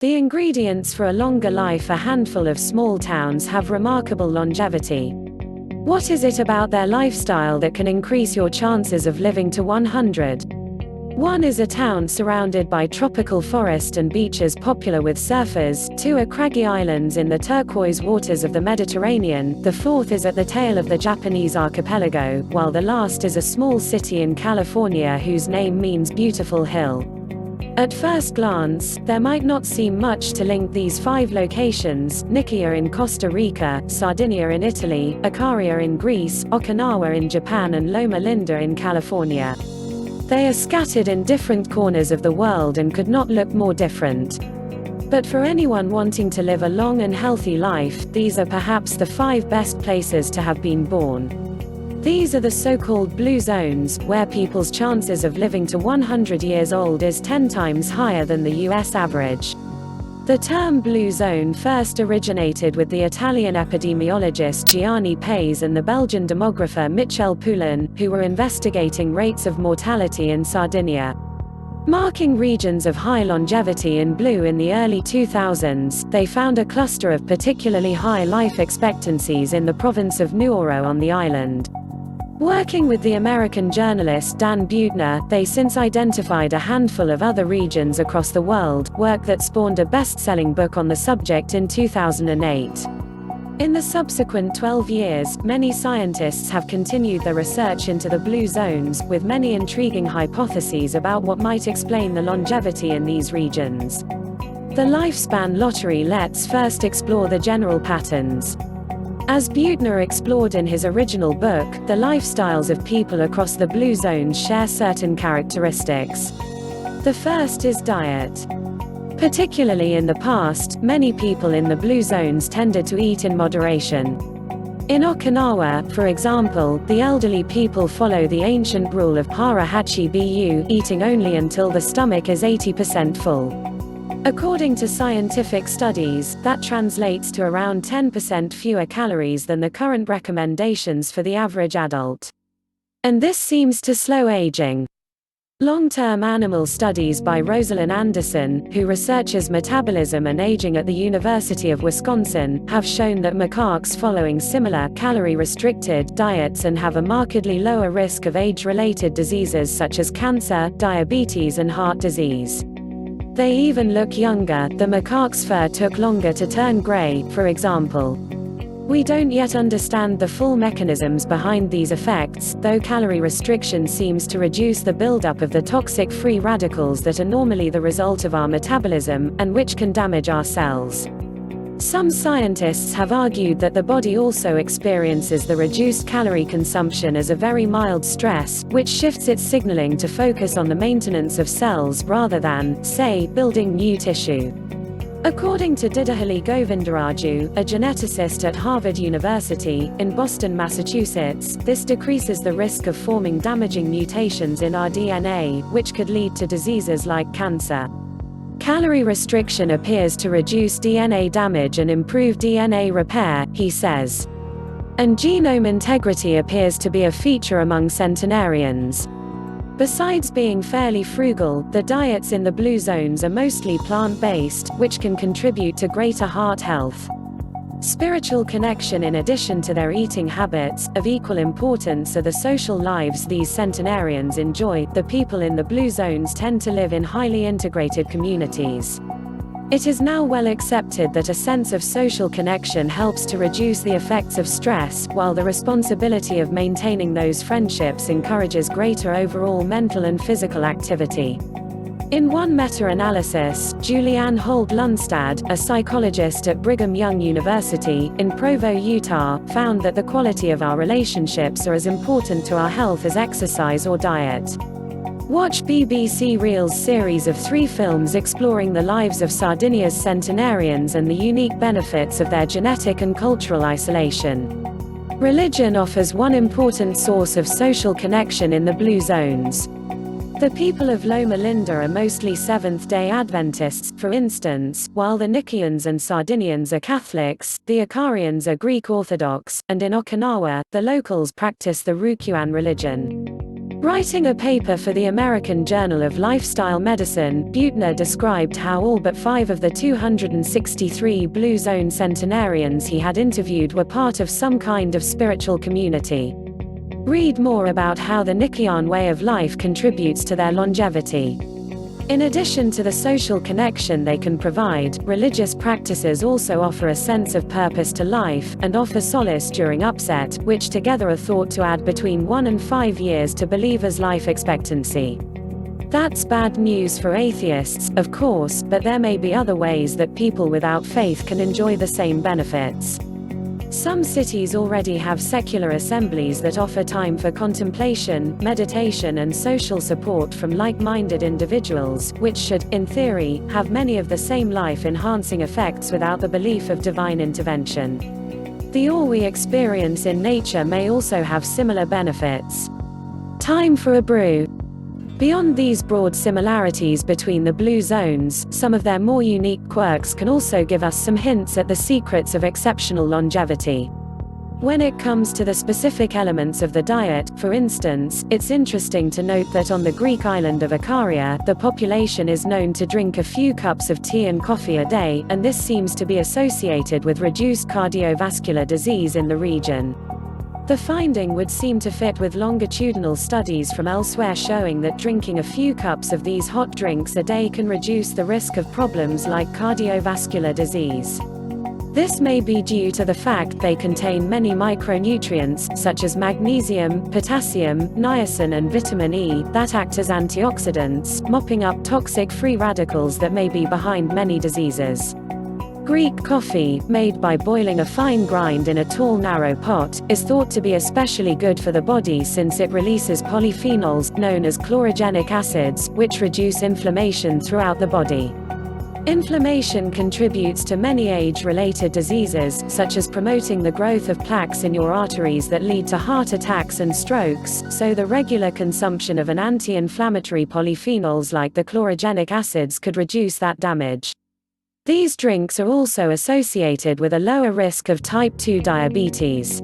The ingredients for a longer life: a handful of small towns have remarkable longevity. What is it about their lifestyle that can increase your chances of living to 100? 1 is a town surrounded by tropical forest and beaches popular with surfers. 2 are craggy islands in the turquoise waters of the Mediterranean. The 4th is at the tail of the Japanese archipelago, while the last is a small city in California whose name means beautiful hill. At first glance, there might not seem much to link these 5 locations: Nicoya in Costa Rica, Sardinia in Italy, Icaria in Greece, Okinawa in Japan and Loma Linda in California. They are scattered in different corners of the world and could not look more different. But for anyone wanting to live a long and healthy life, these are perhaps the 5 best places to have been born. These are the so-called blue zones, where people's chances of living to 100 years old is 10 times higher than the US average. The term blue zone first originated with the Italian epidemiologist Gianni Paes and the Belgian demographer Michel Poulain, who were investigating rates of mortality in Sardinia. Marking regions of high longevity in blue in the early 2000s, they found a cluster of particularly high life expectancies in the province of Nuoro on the island. Working with the American journalist Dan Buettner, they since identified a handful of other regions across the world, work that spawned a best-selling book on the subject in 2008. In the subsequent 12 years, many scientists have continued their research into the blue zones, with many intriguing hypotheses about what might explain the longevity in these regions. The lifespan lottery lets first explore the general patterns. As Buettner explored in his original book, the lifestyles of people across the blue zones share certain characteristics. The first is diet. Particularly in the past, many people in the blue zones tended to eat in moderation. In Okinawa, for example, the elderly people follow the ancient rule of hara hachi bu, eating only until the stomach is 80% full. According to scientific studies, that translates to around 10% fewer calories than the current recommendations for the average adult. And this seems to slow aging. Long-term animal studies by Rosalind Anderson, who researches metabolism and aging at the University of Wisconsin, have shown that macaques following similar calorie-restricted diets and have a markedly lower risk of age-related diseases such as cancer, diabetes and heart disease. They even look younger. The macaque's fur took longer to turn gray, for example. We don't yet understand the full mechanisms behind these effects, though calorie restriction seems to reduce the buildup of the toxic free radicals that are normally the result of our metabolism, and which can damage our cells. Some scientists have argued that the body also experiences the reduced calorie consumption as a very mild stress, which shifts its signaling to focus on the maintenance of cells rather than, say, building new tissue. According to Didahali Govindaraju, a geneticist at Harvard University, in Boston, Massachusetts, this decreases the risk of forming damaging mutations in our DNA, which could lead to diseases like cancer. Calorie restriction appears to reduce DNA damage and improve DNA repair, he says. And genome integrity appears to be a feature among centenarians. Besides being fairly frugal, the diets in the blue zones are mostly plant-based, which can contribute to greater heart health. Spiritual connection. In addition to their eating habits, of equal importance are the social lives these centenarians enjoy. The people in the blue zones tend to live in highly integrated communities. It is now well accepted that a sense of social connection helps to reduce the effects of stress, while the responsibility of maintaining those friendships encourages greater overall mental and physical activity. In one meta-analysis, Julianne Holt Lundstad, a psychologist at Brigham Young University, in Provo, Utah, found that the quality of our relationships are as important to our health as exercise or diet. Watch BBC Reel's series of 3 films exploring the lives of Sardinia's centenarians and the unique benefits of their genetic and cultural isolation. Religion offers one important source of social connection in the blue zones. The people of Loma Linda are mostly Seventh-day Adventists, for instance, while the Nicoyans and Sardinians are Catholics, the Icarians are Greek Orthodox, and in Okinawa, the locals practice the Ryukyuan religion. Writing a paper for the American Journal of Lifestyle Medicine, Buettner described how all but 5 of the 263 Blue Zone centenarians he had interviewed were part of some kind of spiritual community. Read more about how the Nichian way of life contributes to their longevity. In addition to the social connection they can provide, religious practices also offer a sense of purpose to life, and offer solace during upset, which together are thought to add between 1 and 5 years to believers' life expectancy. That's bad news for atheists, of course, but there may be other ways that people without faith can enjoy the same benefits. Some cities already have secular assemblies that offer time for contemplation, meditation and social support from like-minded individuals, which should, in theory, have many of the same life-enhancing effects without the belief of divine intervention. The awe we experience in nature may also have similar benefits. Time for a brew. Beyond these broad similarities between the blue zones, some of their more unique quirks can also give us some hints at the secrets of exceptional longevity. When it comes to the specific elements of the diet, for instance, it's interesting to note that on the Greek island of Ikaria, the population is known to drink a few cups of tea and coffee a day, and this seems to be associated with reduced cardiovascular disease in the region. The finding would seem to fit with longitudinal studies from elsewhere showing that drinking a few cups of these hot drinks a day can reduce the risk of problems like cardiovascular disease. This may be due to the fact they contain many micronutrients, such as magnesium, potassium, niacin and vitamin E, that act as antioxidants, mopping up toxic free radicals that may be behind many diseases. Greek coffee, made by boiling a fine grind in a tall narrow pot, is thought to be especially good for the body since it releases polyphenols, known as chlorogenic acids, which reduce inflammation throughout the body. Inflammation contributes to many age-related diseases, such as promoting the growth of plaques in your arteries that lead to heart attacks and strokes, so the regular consumption of an anti-inflammatory polyphenols like the chlorogenic acids could reduce that damage. These drinks are also associated with a lower risk of type 2 diabetes.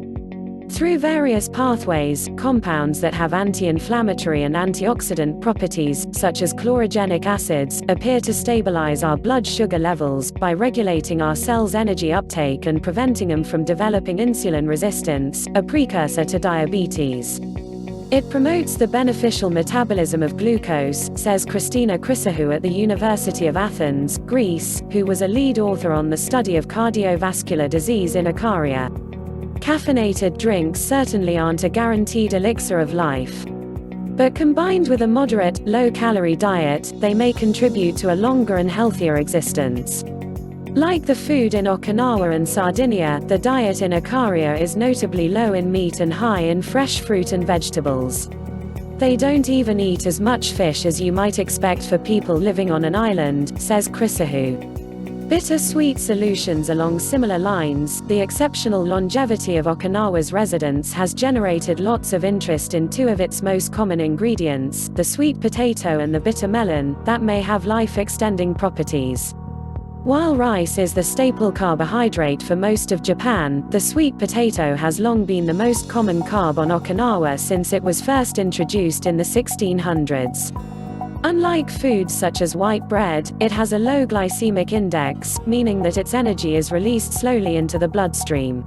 Through various pathways, compounds that have anti-inflammatory and antioxidant properties, such as chlorogenic acids, appear to stabilize our blood sugar levels, by regulating our cells' energy uptake and preventing them from developing insulin resistance, a precursor to diabetes. It promotes the beneficial metabolism of glucose, says Christina Chrysohou at the University of Athens, Greece, who was a lead author on the study of cardiovascular disease in Ikaria. Caffeinated drinks certainly aren't a guaranteed elixir of life. But combined with a moderate, low-calorie diet, they may contribute to a longer and healthier existence. Like the food in Okinawa and Sardinia, the diet in Ikaria is notably low in meat and high in fresh fruit and vegetables. They don't even eat as much fish as you might expect for people living on an island, says Chrysohou. Bitter-sweet solutions along similar lines, the exceptional longevity of Okinawa's residents has generated lots of interest in 2 of its most common ingredients, the sweet potato and the bitter melon, that may have life-extending properties. While rice is the staple carbohydrate for most of Japan, the sweet potato has long been the most common carb on Okinawa since it was first introduced in the 1600s. Unlike foods such as white bread, it has a low glycemic index, meaning that its energy is released slowly into the bloodstream.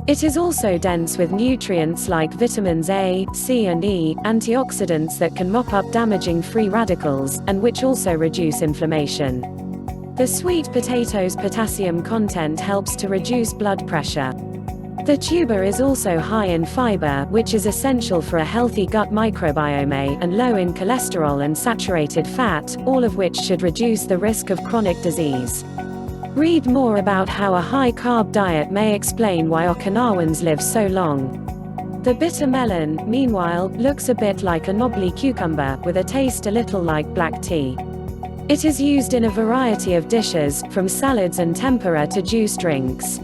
It is also dense with nutrients like vitamins A, C and E, antioxidants that can mop up damaging free radicals, and which also reduce inflammation. The sweet potato's potassium content helps to reduce blood pressure. The tuber is also high in fiber, which is essential for a healthy gut microbiome, and low in cholesterol and saturated fat, all of which should reduce the risk of chronic disease. Read more about how a high-carb diet may explain why Okinawans live so long. The bitter melon, meanwhile, looks a bit like a knobbly cucumber, with a taste a little like black tea. It is used in a variety of dishes, from salads and tempura to juice drinks.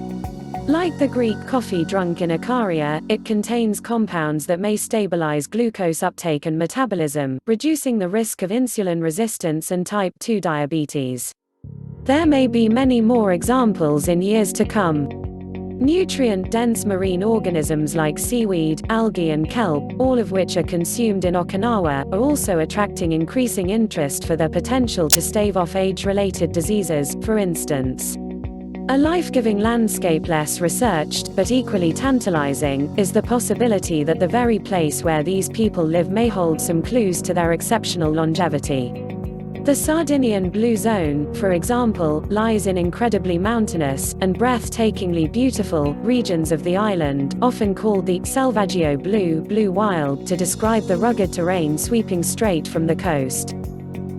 Like the Greek coffee drunk in Ikaria, it contains compounds that may stabilize glucose uptake and metabolism, reducing the risk of insulin resistance and type 2 diabetes. There may be many more examples in years to come. Nutrient-dense marine organisms like seaweed, algae and kelp, all of which are consumed in Okinawa, are also attracting increasing interest for their potential to stave off age-related diseases, for instance. A life-giving landscape less researched, but equally tantalizing, is the possibility that the very place where these people live may hold some clues to their exceptional longevity. The Sardinian Blue Zone, for example, lies in incredibly mountainous, and breathtakingly beautiful, regions of the island, often called the Selvaggio Blue Wild to describe the rugged terrain sweeping straight from the coast.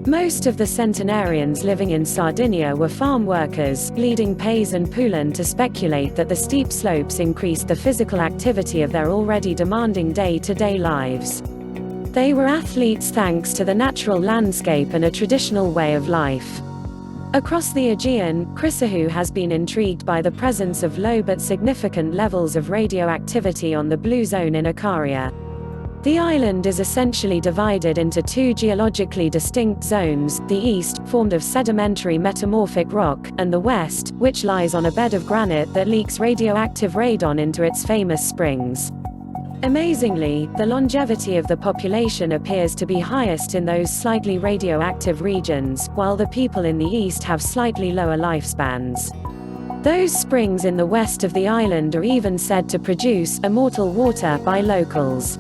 Most of the centenarians living in Sardinia were farm workers, leading Pays and Poulin to speculate that the steep slopes increased the physical activity of their already demanding day-to-day lives. They were athletes thanks to the natural landscape and a traditional way of life. Across the Aegean, Chrysahu has been intrigued by the presence of low but significant levels of radioactivity on the Blue Zone in Icaria. The island is essentially divided into two geologically distinct zones, the east, formed of sedimentary metamorphic rock, and the west, which lies on a bed of granite that leaks radioactive radon into its famous springs. Amazingly, the longevity of the population appears to be highest in those slightly radioactive regions, while the people in the east have slightly lower lifespans. Those springs in the west of the island are even said to produce immortal water by locals.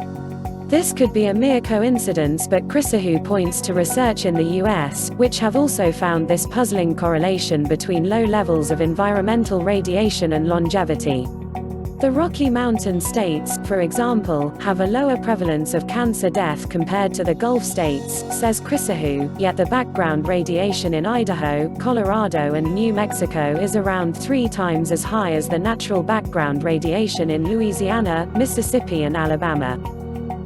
This could be a mere coincidence, but Chrysahu points to research in the US, which have also found this puzzling correlation between low levels of environmental radiation and longevity. The Rocky Mountain states, for example, have a lower prevalence of cancer death compared to the Gulf states, says Chrysahu, yet the background radiation in Idaho, Colorado and New Mexico is around 3 times as high as the natural background radiation in Louisiana, Mississippi and Alabama.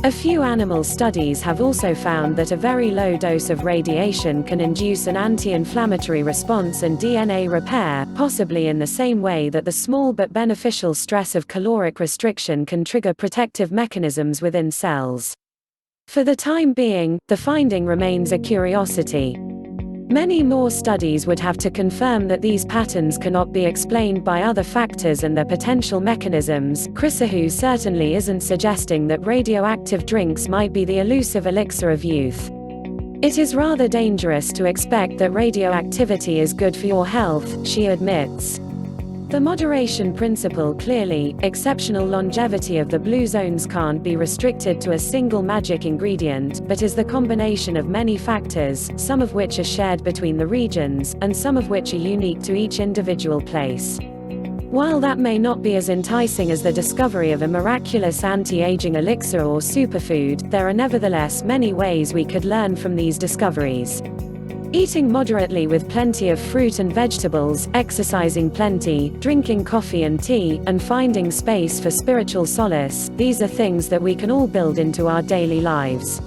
A few animal studies have also found that a very low dose of radiation can induce an anti-inflammatory response and DNA repair, possibly in the same way that the small but beneficial stress of caloric restriction can trigger protective mechanisms within cells. For the time being, the finding remains a curiosity. Many more studies would have to confirm that these patterns cannot be explained by other factors and their potential mechanisms. Chrysahu certainly isn't suggesting that radioactive drinks might be the elusive elixir of youth. It is rather dangerous to expect that radioactivity is good for your health, she admits. The moderation principle clearly, exceptional longevity of the blue zones can't be restricted to a single magic ingredient, but is the combination of many factors, some of which are shared between the regions, and some of which are unique to each individual place. While that may not be as enticing as the discovery of a miraculous anti-aging elixir or superfood, there are nevertheless many ways we could learn from these discoveries. Eating moderately with plenty of fruit and vegetables, exercising plenty, drinking coffee and tea, and finding space for spiritual solace, these are things that we can all build into our daily lives.